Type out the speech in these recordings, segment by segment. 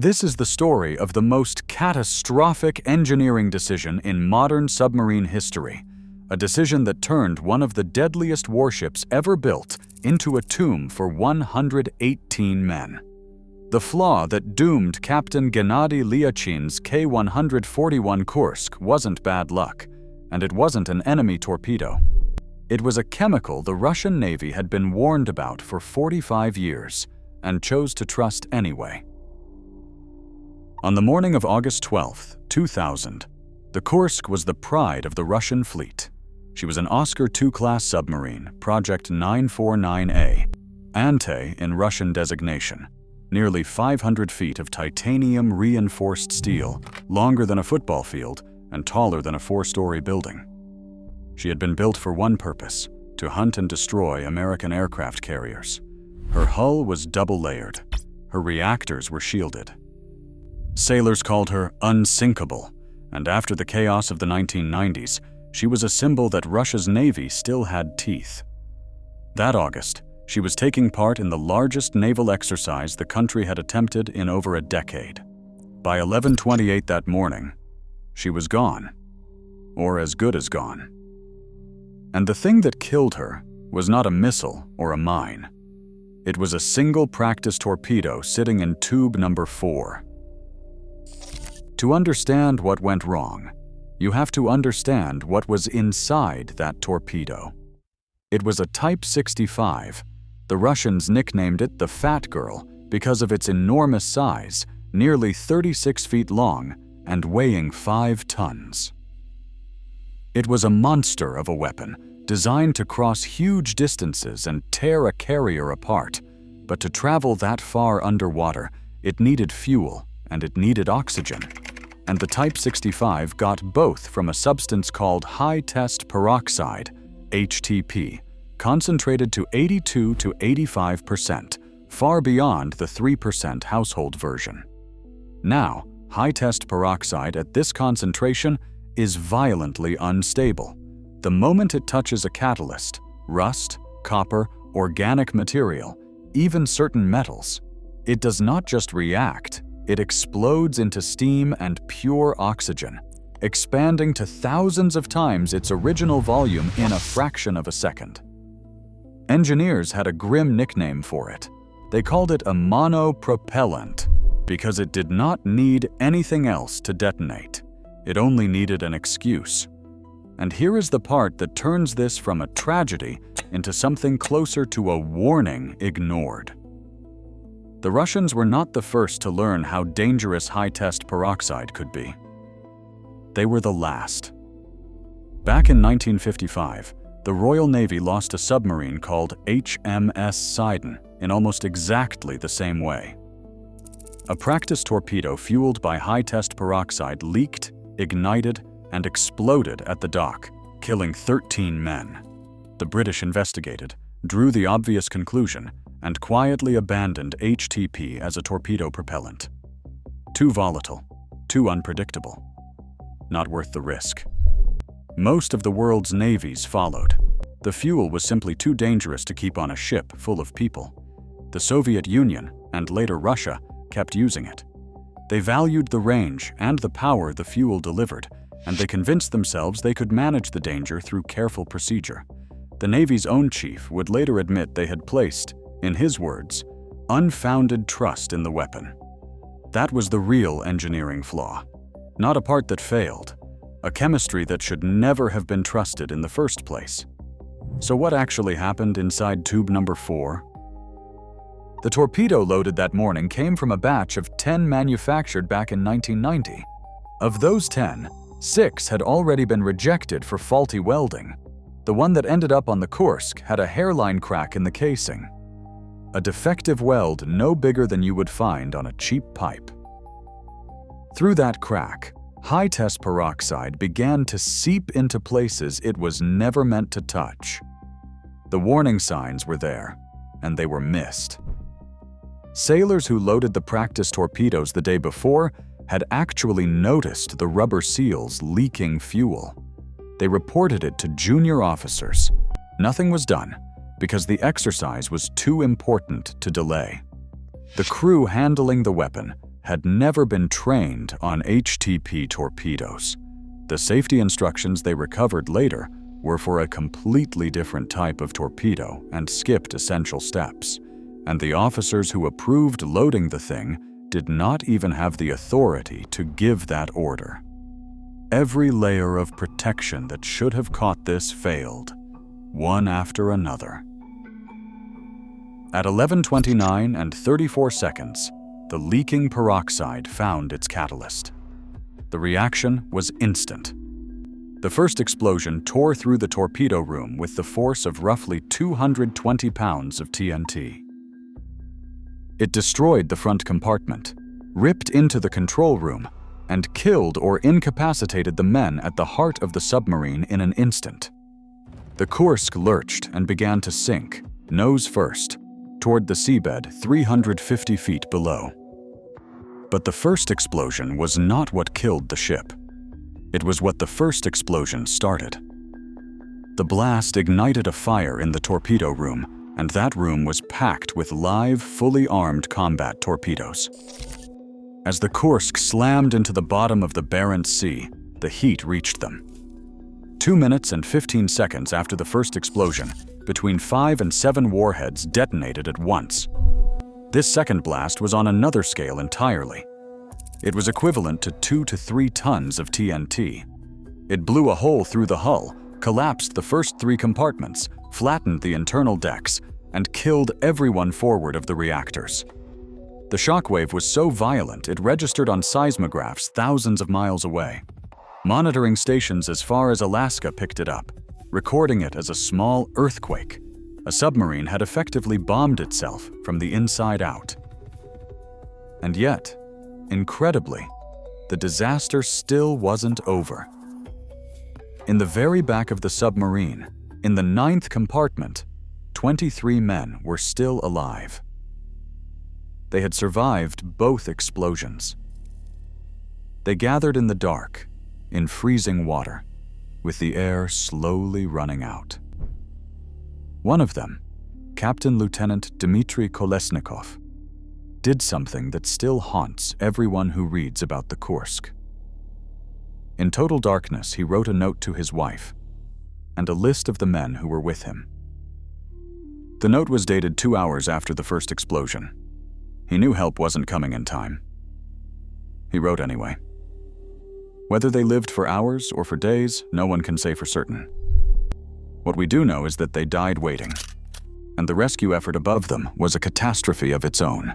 This is the story of the most catastrophic engineering decision in modern submarine history, a decision that turned one of the deadliest warships ever built into a tomb for 118 men. The flaw that doomed Captain Gennady Lyachin's K-141 Kursk wasn't bad luck, and it wasn't an enemy torpedo. It was a chemical the Russian Navy had been warned about for 45 years and chose to trust anyway. On the morning of August 12, 2000, the Kursk was the pride of the Russian fleet. She was an Oscar II-class submarine, Project 949A, Ante in Russian designation, nearly 500 feet of titanium-reinforced steel, longer than a football field and taller than a 4-story building. She had been built for one purpose: to hunt and destroy American aircraft carriers. Her hull was double-layered. Her reactors were shielded. Sailors called her unsinkable, and after the chaos of the 1990s, she was a symbol that Russia's Navy still had teeth. That August, she was taking part in the largest naval exercise the country had attempted in over a decade. By 11:28 that morning, she was gone, or as good as gone. And the thing that killed her was not a missile or a mine. It was a single practice torpedo sitting in tube number 4. To understand what went wrong, you have to understand what was inside that torpedo. It was a Type 65. The Russians nicknamed it the Fat Girl because of its enormous size, nearly 36 feet long and weighing 5 tons. It was a monster of a weapon, designed to cross huge distances and tear a carrier apart. But to travel that far underwater, it needed fuel and it needed oxygen. And the Type 65 got both from a substance called high-test peroxide, HTP, concentrated to 82 to 85%, far beyond the 3% household version. Now, high-test peroxide at this concentration is violently unstable. The moment it touches a catalyst, rust, copper, organic material, even certain metals, it does not just react, it explodes into steam and pure oxygen, expanding to thousands of times its original volume in a fraction of a second. Engineers had a grim nickname for it. They called it a mono-propellant because it did not need anything else to detonate. It only needed an excuse. And here is the part that turns this from a tragedy into something closer to a warning ignored. The Russians were not the first to learn how dangerous high-test peroxide could be. They were the last. Back in 1955, the Royal Navy lost a submarine called HMS Sidon in almost exactly the same way. A practice torpedo fueled by high-test peroxide leaked, ignited, and exploded at the dock, killing 13 men. The British investigated, drew the obvious conclusion, and quietly abandoned HTP as a torpedo propellant. Too volatile, too unpredictable. Not worth the risk. Most of the world's navies followed. The fuel was simply too dangerous to keep on a ship full of people. The Soviet Union, and later Russia, kept using it. They valued the range and the power the fuel delivered, and they convinced themselves they could manage the danger through careful procedure. The Navy's own chief would later admit they had placed, in his words, unfounded trust in the weapon. That was the real engineering flaw, not a part that failed, a chemistry that should never have been trusted in the first place. So what actually happened inside tube number 4? The torpedo loaded that morning came from a batch of 10 manufactured back in 1990. Of those 10, 6 had already been rejected for faulty welding. The one that ended up on the Kursk had a hairline crack in the casing. A defective weld no bigger than you would find on a cheap pipe. Through that crack, high-test peroxide began to seep into places it was never meant to touch. The warning signs were there, and they were missed. Sailors who loaded the practice torpedoes the day before had actually noticed the rubber seals leaking fuel. They reported it to junior officers. Nothing was done because the exercise was too important to delay. The crew handling the weapon had never been trained on HTP torpedoes. The safety instructions they recovered later were for a completely different type of torpedo and skipped essential steps, and the officers who approved loading the thing did not even have the authority to give that order. Every layer of protection that should have caught this failed, one after another. At 11:29 and 34 seconds, the leaking peroxide found its catalyst. The reaction was instant. The first explosion tore through the torpedo room with the force of roughly 220 pounds of TNT. It destroyed the front compartment, ripped into the control room, and killed or incapacitated the men at the heart of the submarine in an instant. The Kursk lurched and began to sink, nose first, toward the seabed 350 feet below. But the first explosion was not what killed the ship. It was what the first explosion started. The blast ignited a fire in the torpedo room, and that room was packed with live, fully armed combat torpedoes. As the Kursk slammed into the bottom of the Barents Sea, the heat reached them. 2 minutes and 15 seconds after the first explosion, between 5 and 7 warheads detonated at once. This second blast was on another scale entirely. It was equivalent to 2 to 3 tons of TNT. It blew a hole through the hull, collapsed the first 3 compartments, flattened the internal decks, and killed everyone forward of the reactors. The shockwave was so violent it registered on seismographs thousands of miles away. Monitoring stations as far as Alaska picked it up, recording it as a small earthquake. A submarine had effectively bombed itself from the inside out. And yet, incredibly, the disaster still wasn't over. In the very back of the submarine, in the 9th compartment, 23 men were still alive. They had survived both explosions. They gathered in the dark, in freezing water, with the air slowly running out. One of them, Captain Lieutenant Dmitry Kolesnikov, did something that still haunts everyone who reads about the Kursk. In total darkness, he wrote a note to his wife and a list of the men who were with him. The note was dated 2 hours after the first explosion. He knew help wasn't coming in time. He wrote anyway. Whether they lived for hours or for days, no one can say for certain. What we do know is that they died waiting, and the rescue effort above them was a catastrophe of its own.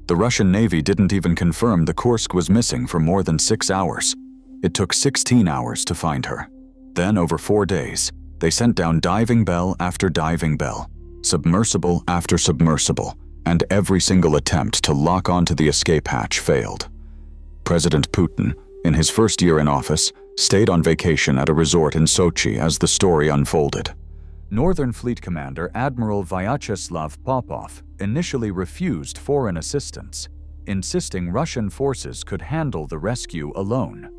The Russian Navy didn't even confirm the Kursk was missing for more than 6 hours. It took 16 hours to find her. Then, over 4 days, they sent down diving bell after diving bell, submersible after submersible, and every single attempt to lock onto the escape hatch failed. President Putin, in his first year in office, stayed on vacation at a resort in Sochi as the story unfolded. Northern Fleet Commander Admiral Vyacheslav Popov initially refused foreign assistance, insisting Russian forces could handle the rescue alone.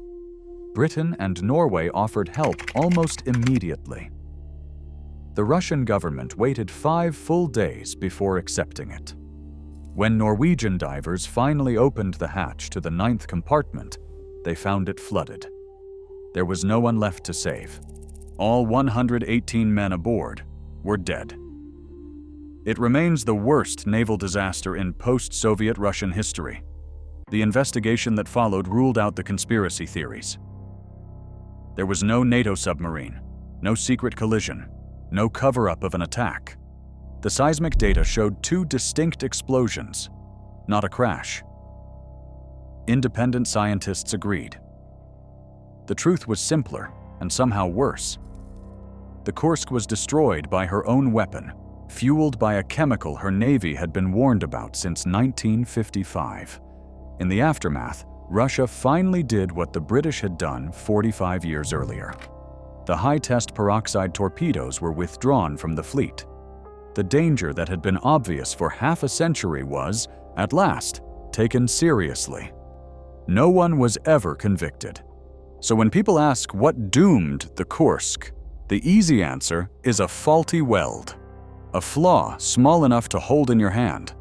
Britain and Norway offered help almost immediately. The Russian government waited 5 full days before accepting it. When Norwegian divers finally opened the hatch to the 9th compartment, they found it flooded. There was no one left to save. All 118 men aboard were dead. It remains the worst naval disaster in post-Soviet Russian history. The investigation that followed ruled out the conspiracy theories. There was no NATO submarine, no secret collision, no cover-up of an attack. The seismic data showed 2 distinct explosions, not a crash. Independent scientists agreed. The truth was simpler and somehow worse. The Kursk was destroyed by her own weapon, fueled by a chemical her navy had been warned about since 1955. In the aftermath, Russia finally did what the British had done 45 years earlier. The high-test peroxide torpedoes were withdrawn from the fleet. The danger that had been obvious for half a century was, at last, taken seriously. No one was ever convicted. So when people ask what doomed the Kursk, the easy answer is a faulty weld, a flaw small enough to hold in your hand.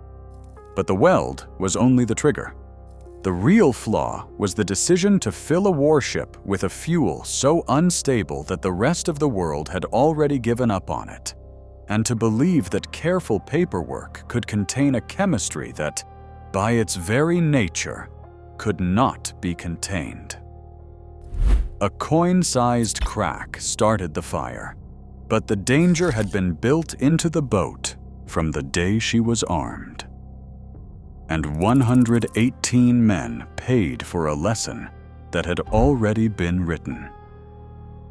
But the weld was only the trigger. The real flaw was the decision to fill a warship with a fuel so unstable that the rest of the world had already given up on it, and to believe that careful paperwork could contain a chemistry that, by its very nature, could not be contained. A coin-sized crack started the fire, but the danger had been built into the boat from the day she was armed. And 118 men paid for a lesson that had already been written.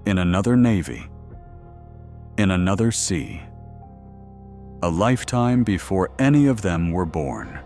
In another navy, in another sea, a lifetime before any of them were born.